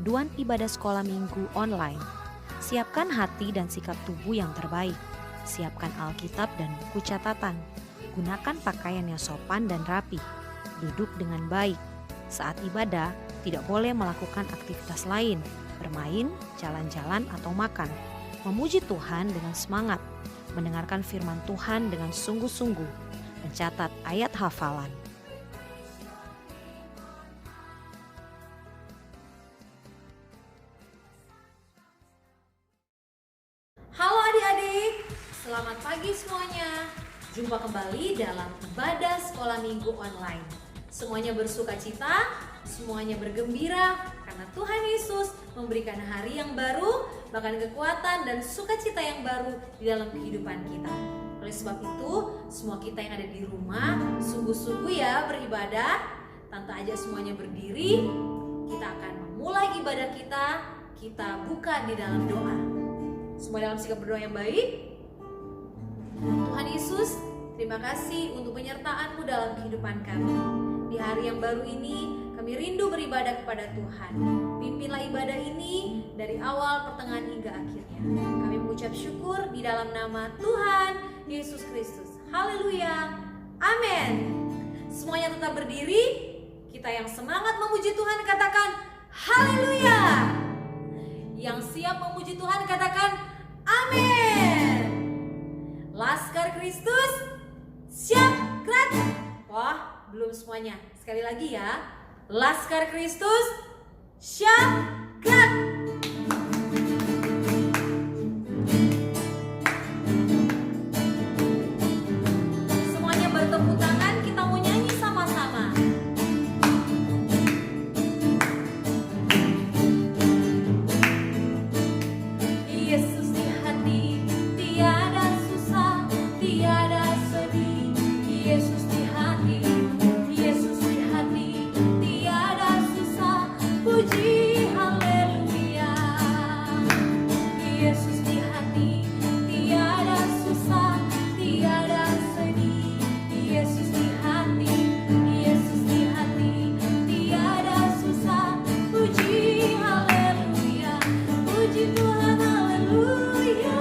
panduan ibadah sekolah minggu online. Siapkan hati dan sikap tubuh yang terbaik. Siapkan Alkitab dan buku catatan. Gunakan pakaian yang sopan dan rapi. Duduk dengan baik. Saat ibadah, tidak boleh melakukan aktivitas lain, bermain, jalan-jalan, atau makan. Memuji Tuhan dengan semangat. Mendengarkan firman Tuhan dengan sungguh-sungguh. Mencatat ayat hafalan. Halo adik-adik, selamat pagi semuanya. Jumpa kembali dalam ibadah sekolah minggu online. Semuanya bersuka cita, semuanya bergembira karena Tuhan Yesus memberikan hari yang baru, bahkan kekuatan dan sukacita yang baru di dalam kehidupan kita. Oleh sebab itu, semua kita yang ada di rumah sungguh-sungguh ya beribadah. Tanpa aja semuanya berdiri, kita akan memulai ibadah kita buka di dalam doa. Semua dalam sikap berdoa yang baik. Tuhan Yesus, terima kasih untuk penyertaan-Mu dalam kehidupan kami. Di hari yang baru ini, kami rindu beribadah kepada Tuhan. Pimpinlah ibadah ini dari awal, pertengahan, hingga akhirnya. Kami mengucap syukur di dalam nama Tuhan Yesus Kristus. Haleluya. Amin. Semuanya tetap berdiri. Kita yang semangat memuji Tuhan katakan haleluya. Yang siap memuji Tuhan katakan amin. Laskar Kristus siap gerak. Wah, belum semuanya. Sekali lagi ya. Laskar Kristus siap gerak. Semuanya bertepuk tangan, kita mau nyanyi sama-sama. Yesus di hati, tiada susah, tiada sedih. Yesus di hati, Yesus di hati, tiada susah. Puji haleluya. Yesus di hati, tiada susah, tiada sedih. Yesus di hati, Yesus di hati, tiada susah. Puji haleluya. Puji Tuhan haleluya.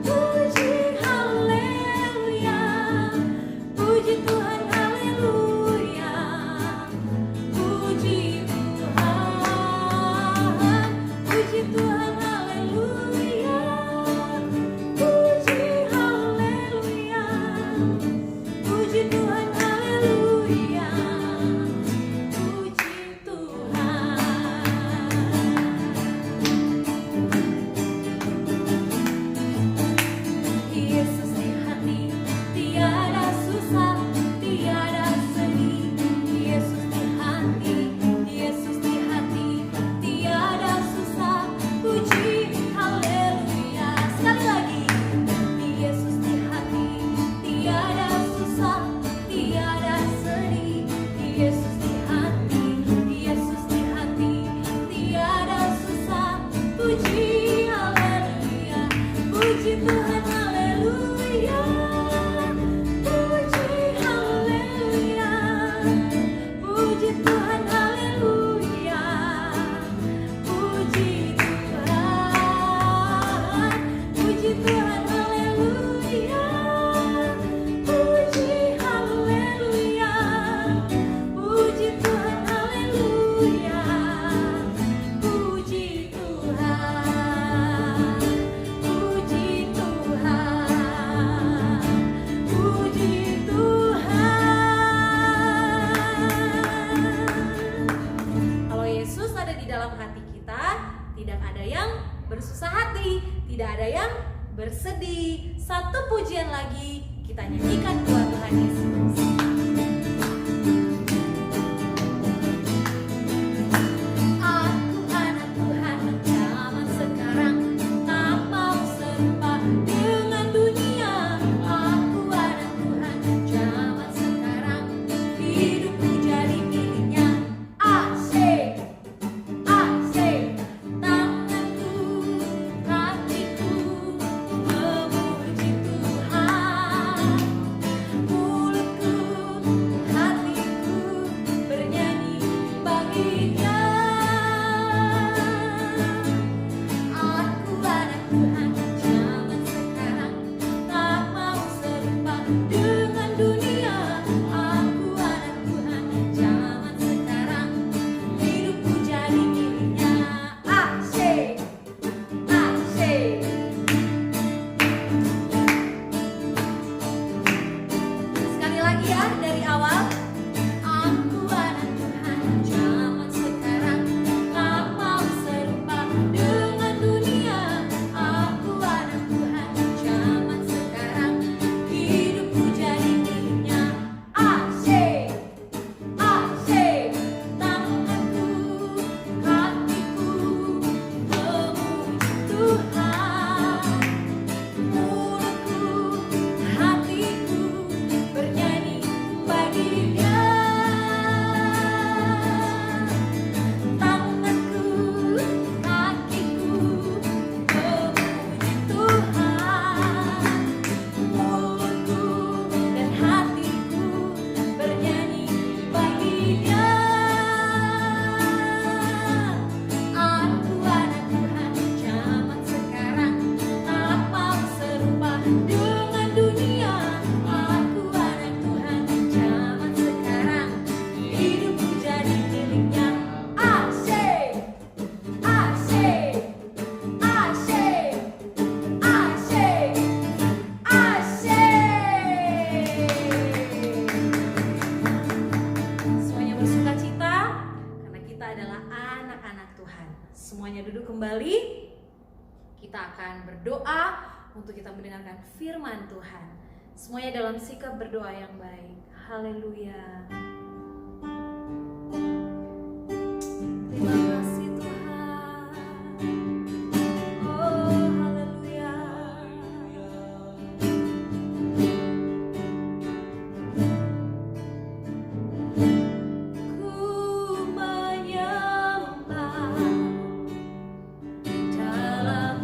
Puji haleluya. Puji Tuhan haleluya. Puji Tuhan. Puji Tuhan haleluya. Puji haleluya. Puji Tuhan haleluya. Puji Tuhan. Yesus di hati, tiada susah, tiada sedih. Yesus di hati, Yesus di hati, tiada susah. Puji haleluya. Sekali lagi. Yesus di hati, tiada susah, tiada sedih. Yesus di hati, Yesus di hati, tiada susah. Puji haleluya. Puji Tuhan haleluya. Puji haleluya. Puji Tuhan haleluya. Puji Tuhan. Puji Tuhan haleluya. Puji haleluya. Puji Tuhan haleluya. Puji Tuhan. Puji Tuhan. Puji Tuhan. Kalau Yesus ada di dalam hati kita, tidak ada yang bersusah hati, tidak ada yang bersedih. Satu pujian lagi kita nyanyikan buat Tuhan Yesus. Aku anak Tuhan zaman sekarang, tak mau serupa dengan dunia. Aku anak Tuhan zaman sekarang, hidupku jadi miliknya. Asik, asik, tanganku, hatiku memuji Tuhan. kembali. Kita akan berdoa untuk kita mendengarkan firman Tuhan. Semuanya dalam sikap berdoa yang baik. Haleluya. Terima kasih Tuhan. Oh, haleluya. Ku menyembah dalam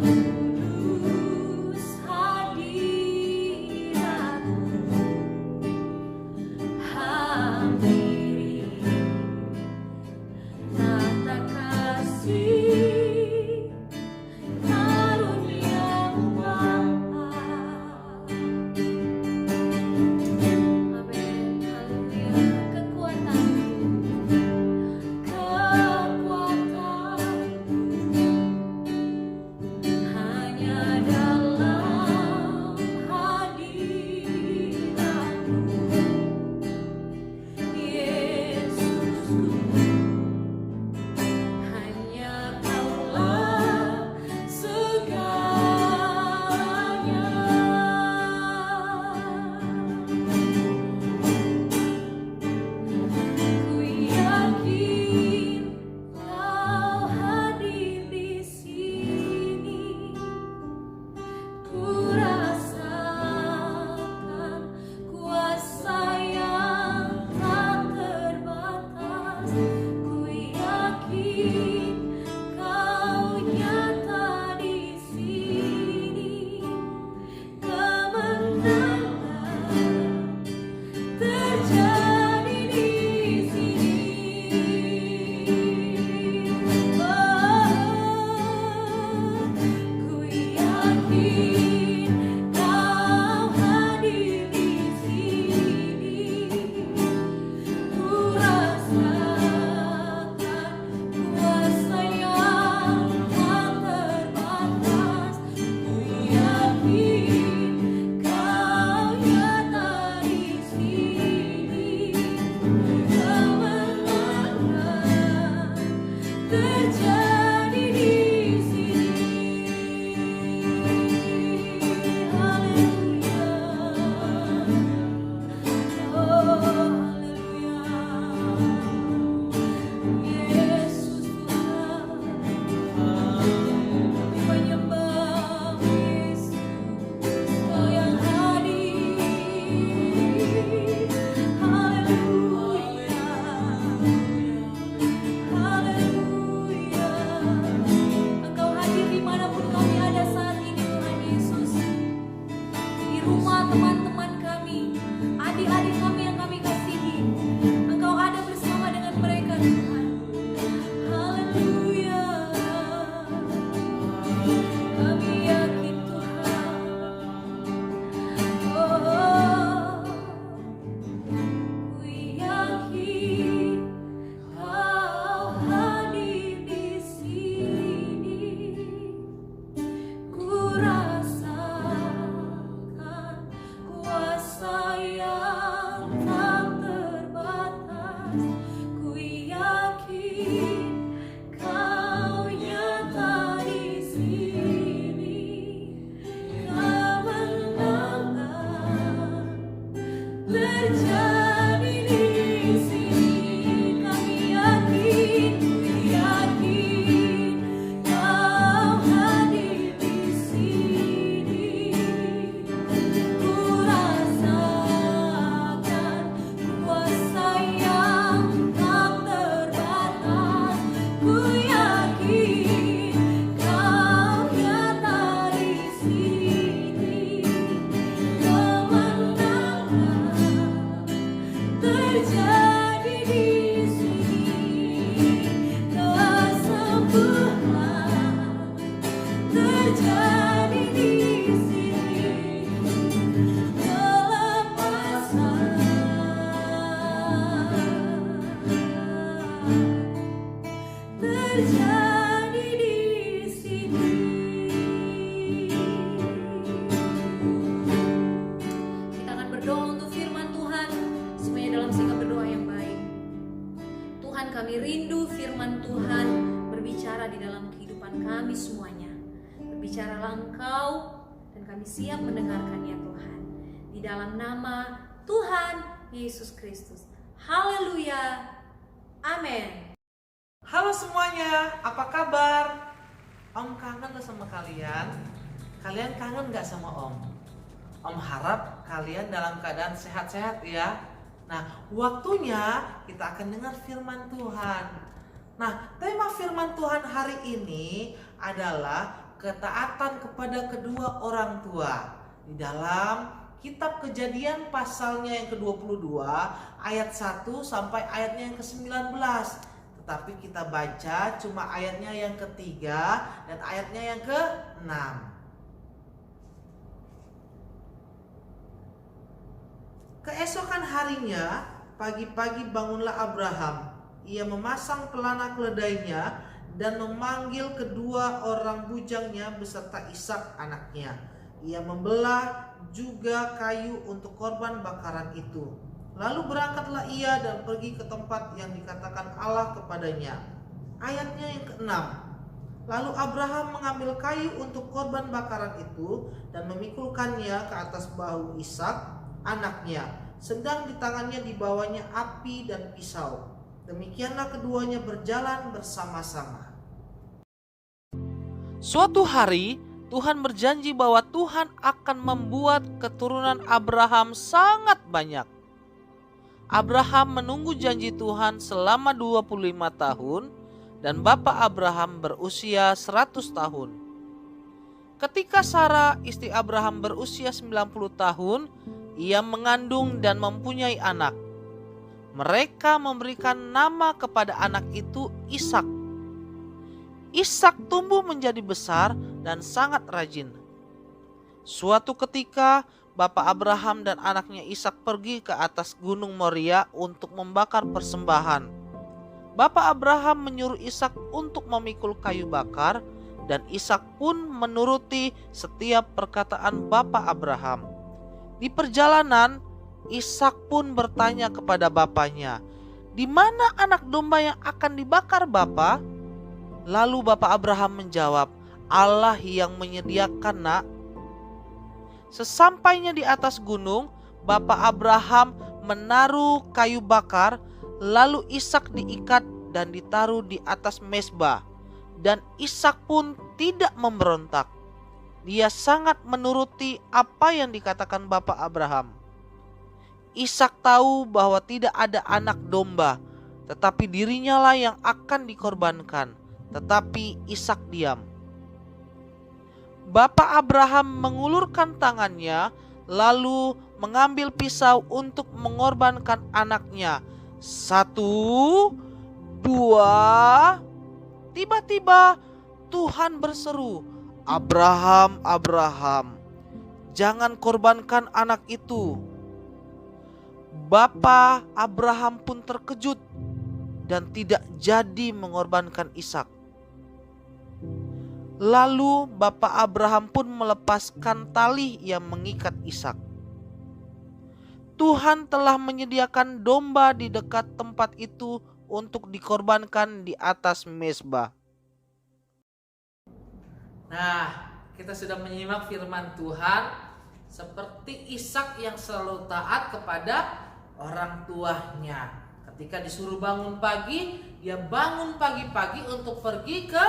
kudus hadirat-Mu, hampiri tata kasih karunia-Mu Bapa. Amin. Haleluya. Kekuatanku hanya dalam hadirat-Mu, Yesusku. Hanya Kaulah segalanya. Ku yakin Kau hadir di sini. Ku rasakan kuasa yang tak terbatas. Ku yakin Kau nyata di sini. Kemenangan terjadi di sini. Ku yakin Kau hadir di sini. Ku rasakan kuasa yang tak terbatas. Ku yakin Kau nyata di sini. Kemenangan terjadi di sini. Haleluya. Oh, haleluya. Yesus Tuhan, kami menyembah Yesus, Kau yang hadir. Haleluya. Haleluya. Engkau hadir dimanapun kami ada saat ini Tuhan Yesus. Di rumah teman-teman kami, adik-adik kami yang kami kasihi, Engkau ada bersama dengan mereka Tuhan. Haleluya. Kami yakin Tuhan. Oh, ku yakin Kau hadir di sini. Ku rasakan kuasa yang tak terbatas. Ku yakin Kau nyata di sini. Kemenangan terjadi di sini. Kami yakin, ku yakin Kau hadir di sini. Ku rasakan kuasa yang tak terbatas. Ku yakin Kau nyata di sini. Kemenangan terjadi di sini. Kesembuhan terjadi di sini. Kelepasan terjadi di sini. Kita akan berdoa untuk firman Tuhan, semuanya dalam sikap berdoa yang baik. Tuhan, kami rindu firman Tuhan berbicara di dalam kehidupan kehidupan kami semuanya. Berbicaralah Engkau dan kami siap mendengarkannya Tuhan. Di dalam nama Tuhan Yesus Kristus. Haleluya. Amin. Halo semuanya, apa kabar? Om kangen gak sama kalian? Kalian kangen gak sama Om? Om harap kalian dalam keadaan sehat-sehat ya. Nah, waktunya kita akan dengar firman Tuhan. Nah, tema firman Tuhan hari ini adalah ketaatan kepada kedua orang tua. Di dalam kitab Kejadian pasalnya yang ke-22 ayat 1 sampai ayatnya yang ke-19. Tetapi kita baca cuma ayatnya yang ketiga dan ayatnya yang ke-6. Keesokan harinya, pagi-pagi bangunlah Abraham. Ia memasang pelana keledainya dan memanggil kedua orang bujangnya beserta Ishak anaknya. Ia membelah juga kayu untuk korban bakaran itu. Lalu berangkatlah ia dan pergi ke tempat yang dikatakan Allah kepadanya. Ayatnya yang ke-6. Lalu Abraham mengambil kayu untuk korban bakaran itu dan memikulkannya ke atas bahu Ishak anaknya, sedang di tangannya dibawanya api dan pisau. Demikianlah keduanya berjalan bersama-sama. Suatu hari Tuhan berjanji bahwa Tuhan akan membuat keturunan Abraham sangat banyak. Abraham menunggu janji Tuhan selama 25 tahun dan bapak Abraham berusia 100 tahun. Ketika Sarah istri Abraham berusia 90 tahun, ia mengandung dan mempunyai anak. Mereka memberikan nama kepada anak itu Ishak. Ishak tumbuh menjadi besar dan sangat rajin. Suatu ketika, bapak Abraham dan anaknya Ishak pergi ke atas gunung Moria untuk membakar persembahan. Bapak Abraham menyuruh Ishak untuk memikul kayu bakar, dan Ishak pun menuruti setiap perkataan bapak Abraham. Di perjalanan, Ishak pun bertanya kepada bapaknya, "Di mana anak domba yang akan dibakar, Bapa?" Lalu bapak Abraham menjawab, "Allah yang menyediakan, Nak." Sesampainya di atas gunung, bapak Abraham menaruh kayu bakar, lalu Ishak diikat dan ditaruh di atas mezbah, dan Ishak pun tidak memberontak. Dia sangat menuruti apa yang dikatakan bapak Abraham. Ishak tahu bahwa tidak ada anak domba, tetapi dirinya lah yang akan dikorbankan. Tetapi Ishak diam. Bapak Abraham mengulurkan tangannya, lalu mengambil pisau untuk mengorbankan anaknya. 1, 2. Tiba-tiba Tuhan berseru, "Abraham, Abraham, jangan korbankan anak itu." Bapak Abraham pun terkejut dan tidak jadi mengorbankan Ishak. Lalu bapak Abraham pun melepaskan tali yang mengikat Ishak. Tuhan telah menyediakan domba di dekat tempat itu untuk dikorbankan di atas mezbah. Nah, kita sudah menyimak firman Tuhan seperti Ishak yang selalu taat kepada orang tuanya. Ketika disuruh bangun pagi, dia bangun pagi-pagi untuk pergi ke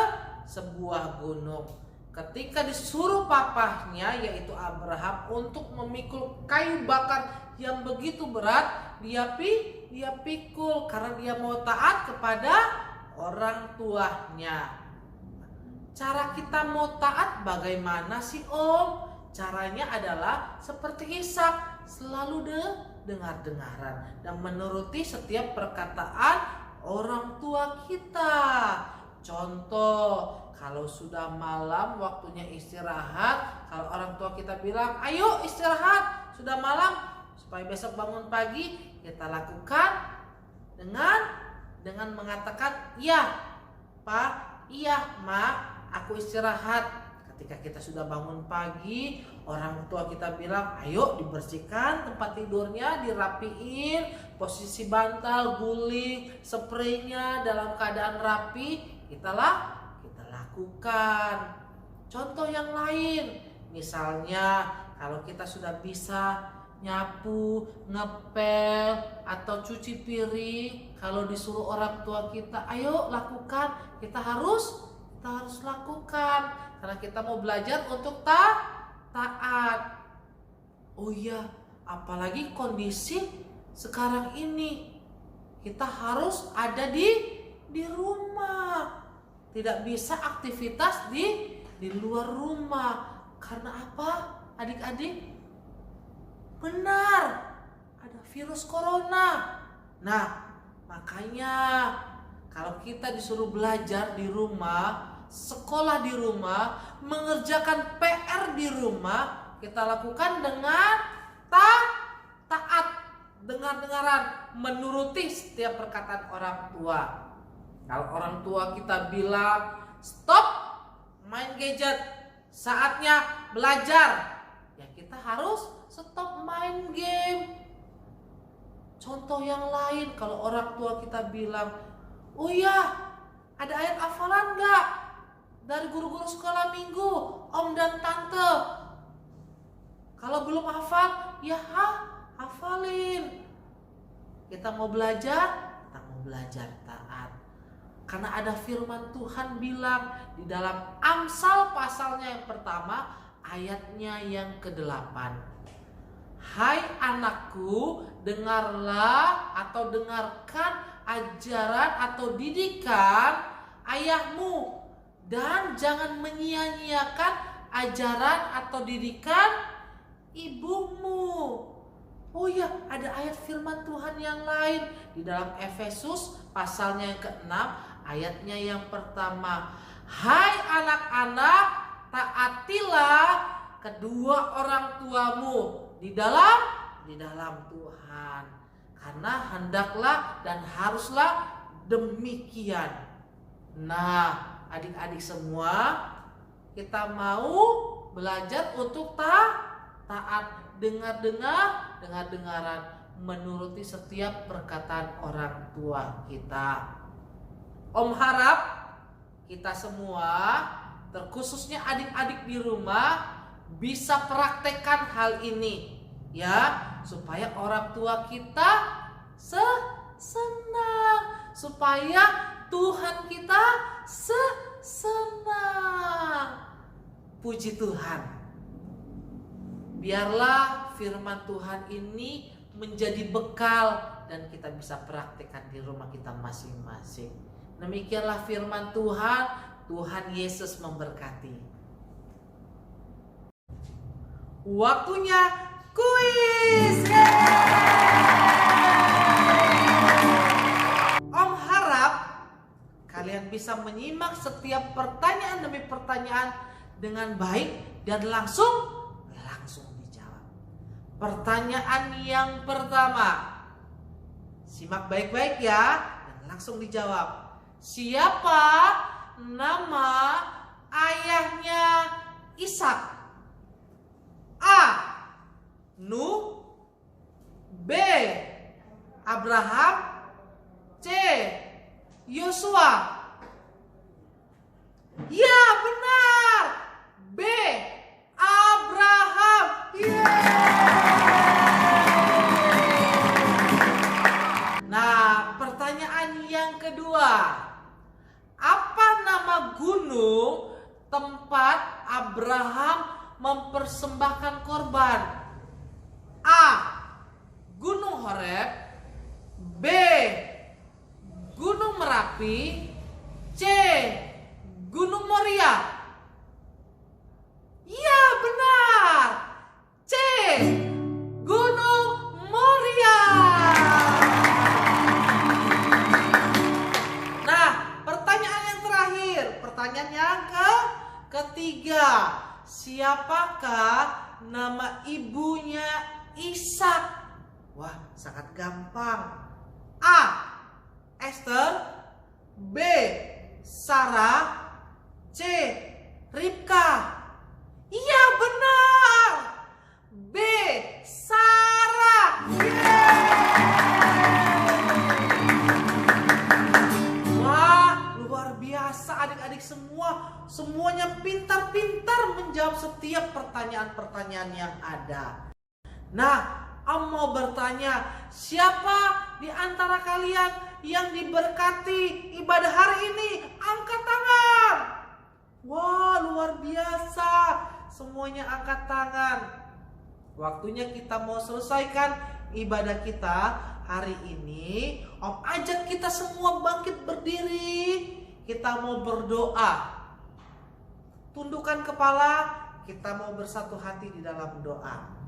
sebuah gunung. Ketika disuruh papahnya yaitu Abraham untuk memikul kayu bakar yang begitu berat, dia pikul karena dia mau taat kepada orang tuanya. Cara kita mau taat bagaimana sih Om? Caranya adalah seperti Ishak, selalu dengar-dengaran dan menuruti setiap perkataan orang tua kita. Contoh, kalau sudah malam waktunya istirahat, kalau orang tua kita bilang, "Ayo istirahat, sudah malam," supaya besok bangun pagi, kita lakukan dengan mengatakan, "Iya, Pak, iya, Ma, aku istirahat." Ketika kita sudah bangun pagi, orang tua kita bilang, "Ayo dibersihkan tempat tidurnya, dirapiin, posisi bantal, guling, spraynya dalam keadaan rapi." Kita lakukan. lakukan. Contoh yang lain, misalnya kalau kita sudah bisa nyapu, ngepel, atau cuci piring, kalau disuruh orang tua kita, ayo lakukan, kita harus lakukan, karena kita mau belajar untuk taat. Oh iya, apalagi kondisi sekarang ini, kita harus ada di rumah, tidak bisa aktivitas di luar rumah. Karena apa, adik-adik? Benar, ada virus corona. Nah, makanya kalau kita disuruh belajar di rumah, sekolah di rumah, mengerjakan PR di rumah, kita lakukan dengan taat, dengar-dengaran, menuruti setiap perkataan orang tua. Kalau orang tua kita bilang stop main gadget, saatnya belajar, ya kita harus stop main game. Contoh yang lain, kalau orang tua kita bilang, oh ya, ada ayat hafalan nggak dari guru-guru sekolah minggu, om dan tante? Kalau belum hafal, ya hafalin. Kita mau belajar taat. Karena ada firman Tuhan bilang di dalam Amsal pasalnya yang pertama, ayatnya yang ke-8. Hai anakku, dengarlah atau dengarkan ajaran atau didikan ayahmu, dan jangan menyia-nyiakan ajaran atau didikan ibumu. Oh ya, ada ayat firman Tuhan yang lain di dalam Efesus pasalnya yang ke-6, ayatnya yang pertama. Hai anak-anak, taatilah kedua orang tuamu di dalam Tuhan, karena hendaklah dan haruslah demikian. Nah, adik-adik semua, kita mau belajar untuk taat, dengar-dengaran, menuruti setiap perkataan orang tua kita. Om harap kita semua, terkhususnya adik-adik di rumah, bisa praktekkan hal ini, ya, supaya orang tua kita senang, supaya Tuhan kita senang. Puji Tuhan. Biarlah firman Tuhan ini menjadi bekal dan kita bisa praktekkan di rumah kita masing-masing. Demikianlah firman Tuhan. Tuhan Yesus memberkati. Waktunya kuis. Om harap kalian bisa menyimak setiap pertanyaan demi pertanyaan dengan baik dan langsung dijawab. Pertanyaan yang pertama, simak baik-baik ya dan langsung dijawab. Siapa nama ayahnya Ishak? A. Nuh, B. Abraham, C. Yosua. Ya, benar. B. Abraham. Nah, pertanyaan yang kedua. Apa nama gunung tempat Abraham mempersembahkan korban? A. Gunung Horeb, B. Gunung Merapi, C. Gunung Moria. Ya, benar. C. Gunung Moria. Nah, pertanyaan yang terakhir, pertanyaan yang ketiga. Siapakah nama ibunya Ishak? Wah, sangat gampang. A. Esther, B. Sarah, C. Ribka. Iya, benar. B. Sarah. Wah, luar biasa adik-adik semua. semuanya pintar-pintar menjawab setiap pertanyaan-pertanyaan yang ada. Nah, Om mau bertanya, siapa di antara kalian yang diberkati ibadah hari ini? Angkat tangan. Wah, luar biasa. Semuanya angkat tangan. Waktunya kita mau selesaikan ibadah kita hari ini. Om ajak kita semua bangkit berdiri. Kita mau berdoa. Tundukkan kepala, kita mau bersatu hati di dalam doa.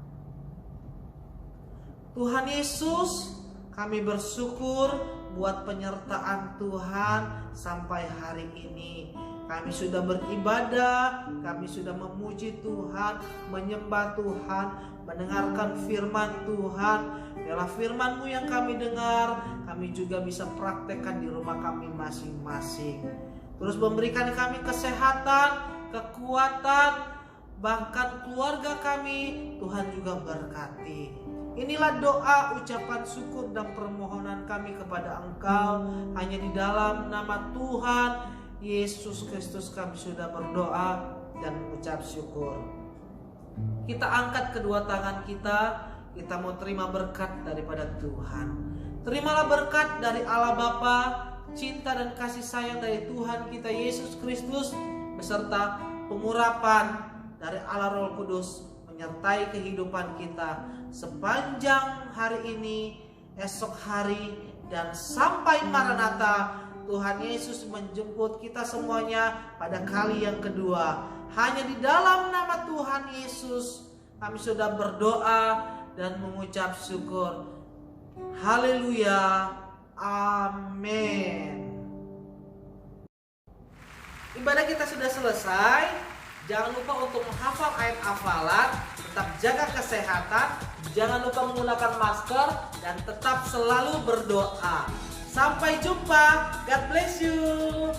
Tuhan Yesus, kami bersyukur buat penyertaan Tuhan sampai hari ini. Kami sudah beribadah, kami sudah memuji Tuhan, menyembah Tuhan, mendengarkan firman Tuhan. Biarlah firman-Mu yang kami dengar, kami juga bisa praktekkan di rumah kami masing-masing. Terus memberikan kami kesehatan, kekuatan, bahkan keluarga kami, Tuhan juga berkati. Inilah doa, ucapan syukur dan permohonan kami kepada Engkau. Hanya di dalam nama Tuhan Yesus Kristus kami sudah berdoa dan mengucap syukur. Kita angkat kedua tangan kita mau terima berkat daripada Tuhan. Terimalah berkat dari Allah Bapa, cinta dan kasih sayang dari Tuhan kita Yesus Kristus, beserta pengurapan dari Allah Roh Kudus menyertai kehidupan kita sepanjang hari ini, esok hari, dan sampai Maranatha. Tuhan Yesus menjemput kita semuanya pada kali yang kedua. Hanya di dalam nama Tuhan Yesus kami sudah berdoa dan mengucap syukur. Haleluya. Amin. Ibadah kita sudah selesai. Jangan lupa untuk menghafal ayat hafalan, tetap jaga kesehatan, jangan lupa menggunakan masker, dan tetap selalu berdoa. Sampai jumpa, God bless you.